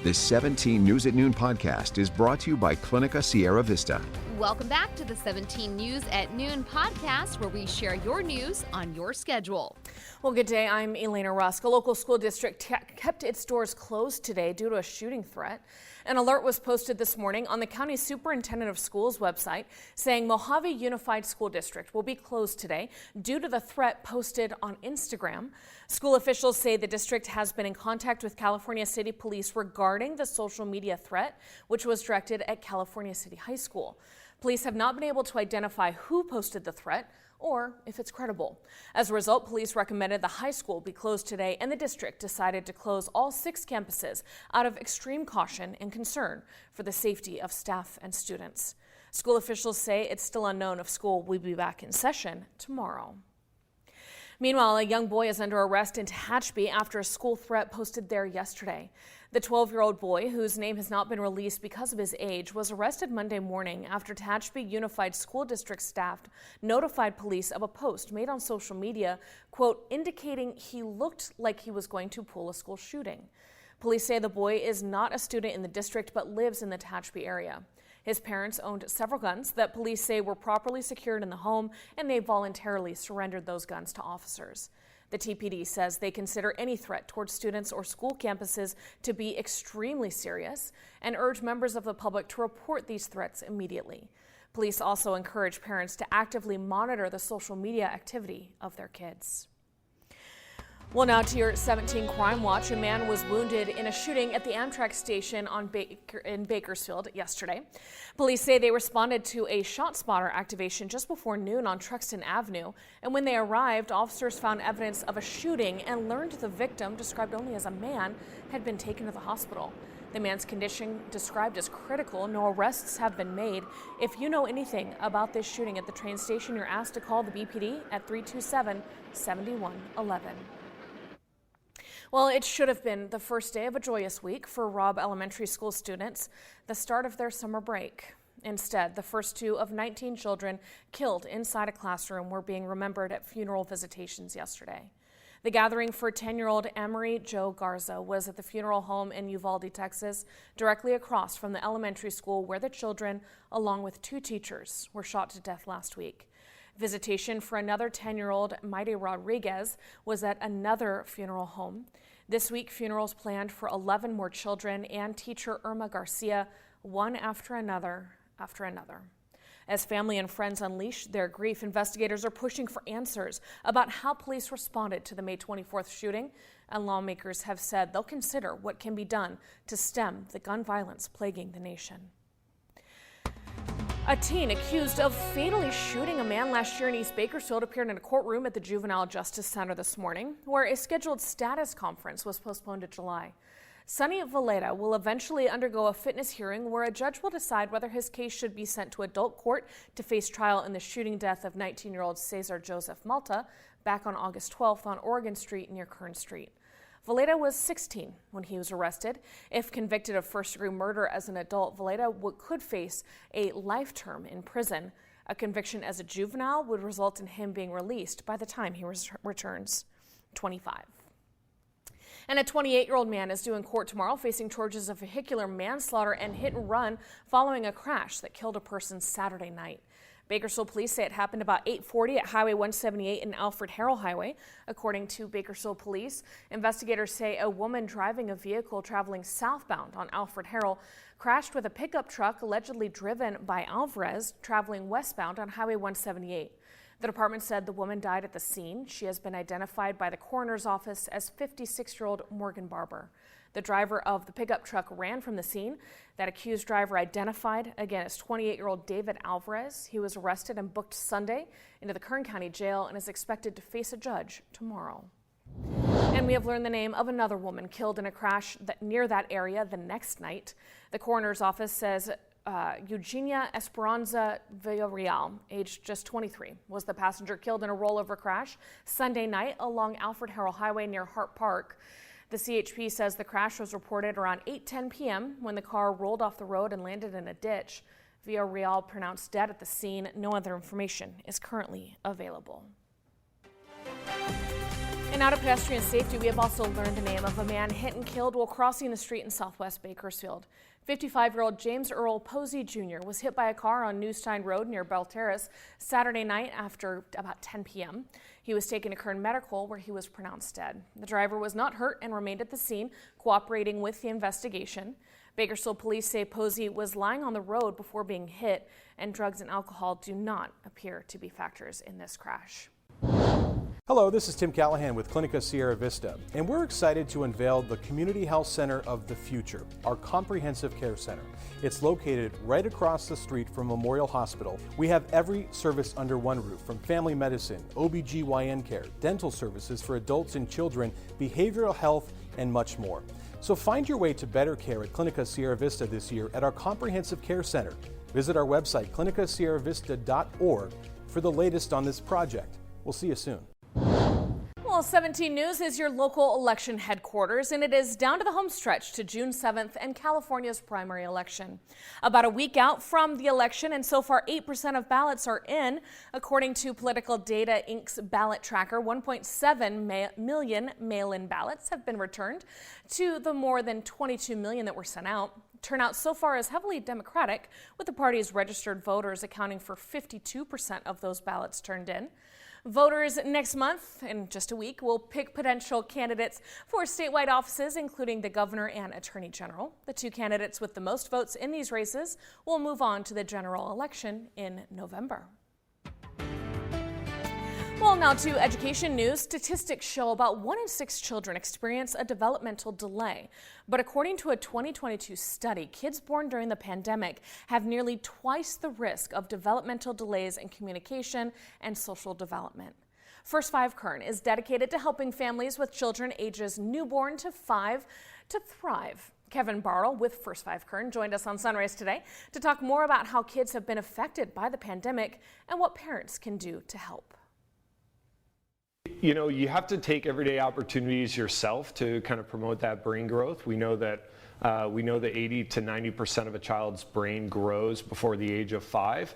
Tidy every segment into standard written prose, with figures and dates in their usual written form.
This 17 News at Noon podcast is brought to you by Clinica Sierra Vista. Welcome back to the 17 News at Noon podcast, where we share your news on your schedule. Well, good day. I'm Elena Rusk. A local school district kept its doors closed today due to a shooting threat. An alert was posted this morning on the county superintendent of schools website saying Mojave Unified School District will be closed today due to the threat posted on Instagram. School officials say the district has been in contact with California City Police regarding the social media threat, which was directed at California City High School. Police have not been able to identify who posted the threat or if it's credible. As a result, police recommended the high school be closed today, and the district decided to close all 6 campuses out of extreme caution and concern for the safety of staff and students. School officials say it's still unknown if school will be back in session tomorrow. Meanwhile, a young boy is under arrest in Tehachapi after a school threat posted there yesterday. The 12-year-old boy, whose name has not been released because of his age, was arrested Monday morning after Tehachapi Unified School District staff notified police of a post made on social media, quote, indicating he looked like he was going to pull a school shooting. Police say the boy is not a student in the district but lives in the Tehachapi area. His parents owned several guns that police say were properly secured in the home, and they voluntarily surrendered those guns to officers. The TPD says they consider any threat towards students or school campuses to be extremely serious and urge members of the public to report these threats immediately. Police also encourage parents to actively monitor the social media activity of their kids. Well, now to your 17 Crime Watch. A man was wounded in a shooting at the Amtrak station in Bakersfield yesterday. Police say they responded to a ShotSpotter activation just before noon on Truxton Avenue. And when they arrived, officers found evidence of a shooting and learned the victim, described only as a man, had been taken to the hospital. The man's condition described as critical. No arrests have been made. If you know anything about this shooting at the train station, you're asked to call the BPD at 327-7111. Well, it should have been the first day of a joyous week for Robb Elementary School students, the start of their summer break. Instead, the first 2 of 19 children killed inside a classroom were being remembered at funeral visitations yesterday. The gathering for 10-year-old Amory Jo Garza was at the funeral home in Uvalde, Texas, directly across from the elementary school where the children, along with 2 teachers, were shot to death last week. Visitation for another 10-year-old, Maite Rodriguez, was at another funeral home. This week, funerals planned for 11 more children and teacher Irma Garcia, one after another. As family and friends unleash their grief, investigators are pushing for answers about how police responded to the May 24th shooting, and lawmakers have said they'll consider what can be done to stem the gun violence plaguing the nation. A teen accused of fatally shooting a man last year in East Bakersfield appeared in a courtroom at the Juvenile Justice Center this morning, where a scheduled status conference was postponed to July. Sonny Valletta will eventually undergo a fitness hearing where a judge will decide whether his case should be sent to adult court to face trial in the shooting death of 19-year-old Cesar Joseph Malta back on August 12th on Oregon Street near Kern Street. Valletta was 16 when he was arrested. If convicted of first-degree murder as an adult, Valletta could face a life term in prison. A conviction as a juvenile would result in him being released by the time he returns 25. And a 28-year-old man is due in court tomorrow facing charges of vehicular manslaughter and hit and run following a crash that killed a person Saturday night. Bakersfield police say it happened about 8:40 at Highway 178 and Alfred Harrell Highway. According to Bakersfield police, investigators say a woman driving a vehicle traveling southbound on Alfred Harrell crashed with a pickup truck allegedly driven by Alvarez traveling westbound on Highway 178. The department said the woman died at the scene. She has been identified by the coroner's office as 56-year-old Morgan Barber. The driver of the pickup truck ran from the scene. That accused driver identified again as 28-year-old David Alvarez. He was arrested and booked Sunday into the Kern County Jail and is expected to face a judge tomorrow. And we have learned the name of another woman killed in a crash near that area the next night. The coroner's office says Eugenia Esperanza Villarreal, aged just 23, was the passenger killed in a rollover crash Sunday night along Alfred Harrell Highway near Hart Park. The CHP says the crash was reported around 8:10 p.m. when the car rolled off the road and landed in a ditch. Villarreal pronounced dead at the scene. No other information is currently available. And out of pedestrian safety, we have also learned the name of a man hit and killed while crossing the street in southwest Bakersfield. 55-year-old James Earl Posey Jr. was hit by a car on Newstein Road near Bell Terrace Saturday night after about 10 p.m. He was taken to Kern Medical, where he was pronounced dead. The driver was not hurt and remained at the scene, cooperating with the investigation. Bakersfield police say Posey was lying on the road before being hit, and drugs and alcohol do not appear to be factors in this crash. Hello, this is Tim Callahan with Clinica Sierra Vista, and we're excited to unveil the Community Health Center of the Future, our comprehensive care center. It's located right across the street from Memorial Hospital. We have every service under one roof, from family medicine, OBGYN care, dental services for adults and children, behavioral health, and much more. So find your way to better care at Clinica Sierra Vista this year at our comprehensive care center. Visit our website, clinicasierravista.org, for the latest on this project. We'll see you soon. Well, 17 News is your local election headquarters, and it is down to the home stretch to June 7th and California's primary election. About a week out from the election, and so far 8% of ballots are in. According to Political Data Inc.'s ballot tracker, 1.7 million mail-in ballots have been returned to the more than 22 million that were sent out. Turnout so far is heavily Democratic, with the party's registered voters accounting for 52% of those ballots turned in. Voters next month, in just a week, will pick potential candidates for statewide offices, including the governor and attorney general. The two candidates with the most votes in these races will move on to the general election in November. Well, now to education news. Statistics show about 1 in 6 children experience a developmental delay. But according to a 2022 study, kids born during the pandemic have nearly twice the risk of developmental delays in communication and social development. First 5 Kern is dedicated to helping families with children ages newborn to 5 to thrive. Kevin Bartle with First 5 Kern joined us on Sunrise today to talk more about how kids have been affected by the pandemic and what parents can do to help. You know, you have to take everyday opportunities yourself to kind of promote that brain growth. We know that 80 to 90% of a child's brain grows before the age of 5.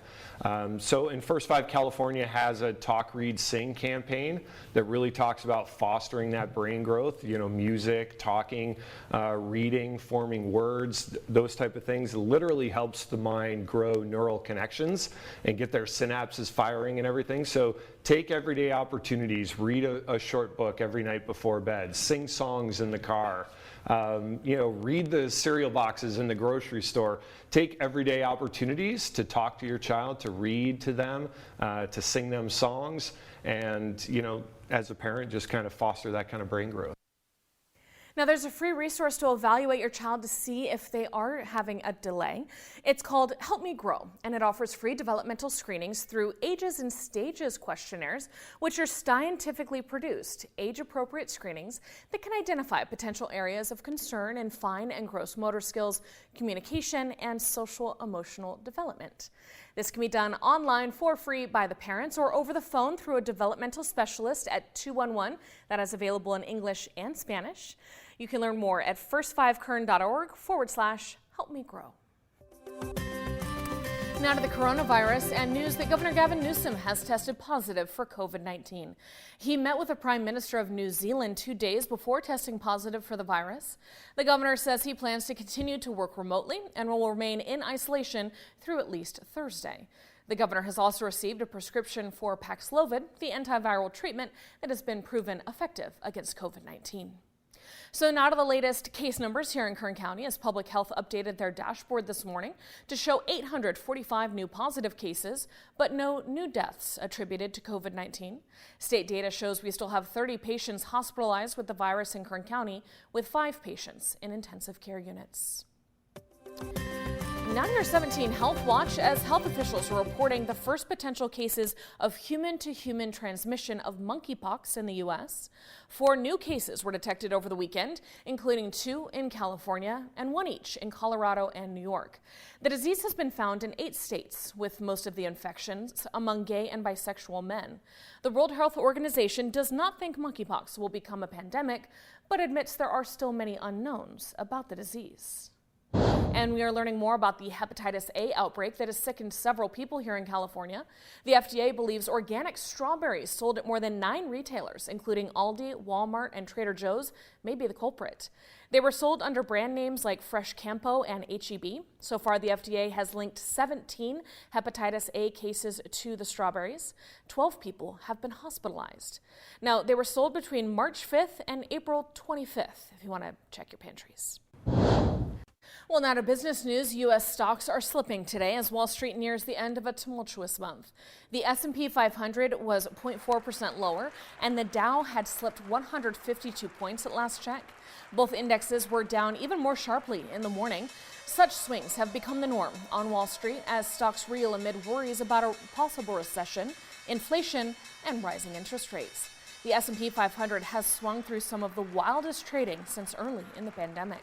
So in First 5 California has a Talk, Read, Sing campaign that really talks about fostering that brain growth. You know, music, talking, reading, forming words, those type of things. It literally helps the mind grow neural connections and get their synapses firing and everything. So take everyday opportunities, read a short book every night before bed, sing songs in the car. Read the cereal boxes in the grocery store. Take everyday opportunities to talk to your child, to read to them, to sing them songs, and, as a parent, just kind of foster that kind of brain growth. Now, there's a free resource to evaluate your child to see if they are having a delay. It's called Help Me Grow, and it offers free developmental screenings through ages and stages questionnaires, which are scientifically produced, age-appropriate screenings that can identify potential areas of concern in fine and gross motor skills, communication, and social-emotional development. This can be done online for free by the parents or over the phone through a developmental specialist at 211 that is available in English and Spanish. You can learn more at first5kern.org/helpmegrow. Now to the coronavirus and news that Governor Gavin Newsom has tested positive for COVID-19. He met with the Prime Minister of New Zealand 2 days before testing positive for the virus. The governor says he plans to continue to work remotely and will remain in isolation through at least Thursday. The governor has also received a prescription for Paxlovid, the antiviral treatment that has been proven effective against COVID-19. So now to the latest case numbers here in Kern County as Public Health updated their dashboard this morning to show 845 new positive cases, but no new deaths attributed to COVID-19. State data shows we still have 30 patients hospitalized with the virus in Kern County, with 5 patients in intensive care units. Now to your 17 Health Watch, as health officials are reporting the first potential cases of human-to-human transmission of monkeypox in the U.S. 4 new cases were detected over the weekend, including 2 in California and 1 each in Colorado and New York. The disease has been found in 8 states, with most of the infections among gay and bisexual men. The World Health Organization does not think monkeypox will become a pandemic, but admits there are still many unknowns about the disease. And we are learning more about the hepatitis A outbreak that has sickened several people here in California. The FDA believes organic strawberries sold at more than 9 retailers, including Aldi, Walmart, and Trader Joe's, may be the culprit. They were sold under brand names like Fresh Campo and H-E-B. So far, the FDA has linked 17 hepatitis A cases to the strawberries. 12 people have been hospitalized. Now, they were sold between March 5th and April 25th, if you want to check your pantries. Well, now to business news. U.S. stocks are slipping today as Wall Street nears the end of a tumultuous month. The S&P 500 was 0.4% lower, and the Dow had slipped 152 points at last check. Both indexes were down even more sharply in the morning. Such swings have become the norm on Wall Street as stocks reel amid worries about a possible recession, inflation, and rising interest rates. The S&P 500 has swung through some of the wildest trading since early in the pandemic.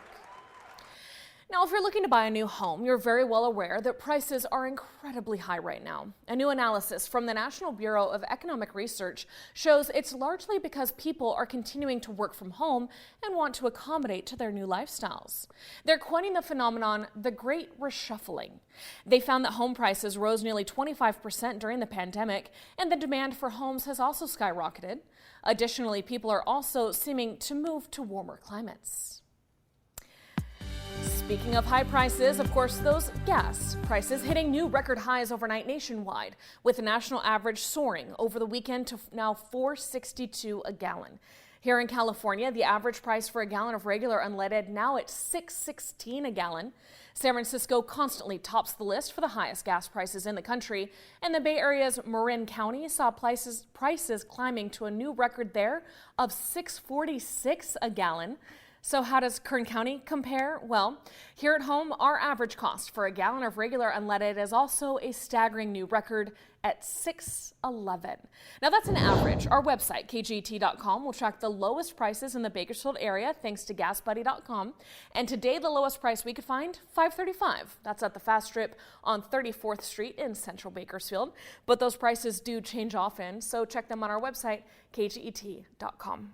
Now, if you're looking to buy a new home, you're very well aware that prices are incredibly high right now. A new analysis from the National Bureau of Economic Research shows it's largely because people are continuing to work from home and want to accommodate to their new lifestyles. They're coining the phenomenon the Great Reshuffling. They found that home prices rose nearly 25% during the pandemic, and the demand for homes has also skyrocketed. Additionally, people are also seeming to move to warmer climates. Speaking of high prices, of course, those gas prices hitting new record highs overnight nationwide, with the national average soaring over the weekend to now $4.62 a gallon. Here in California, the average price for a gallon of regular unleaded now at $6.16 a gallon. San Francisco constantly tops the list for the highest gas prices in the country, and the Bay Area's Marin County saw prices climbing to a new record there of $6.46 a gallon. So how does Kern County compare? Well, here at home, our average cost for a gallon of regular unleaded is also a staggering new record at $6.11. Now that's an average. Our website, kget.com, will track the lowest prices in the Bakersfield area thanks to gasbuddy.com. And today, the lowest price we could find, $5.35. That's at the Fast Strip on 34th Street in central Bakersfield. But those prices do change often, so check them on our website, kget.com.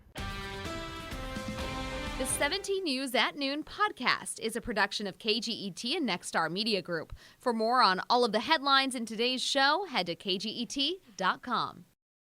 The 17 News at Noon podcast is a production of KGET and Nexstar Media Group. For more on all of the headlines in today's show, head to kget.com.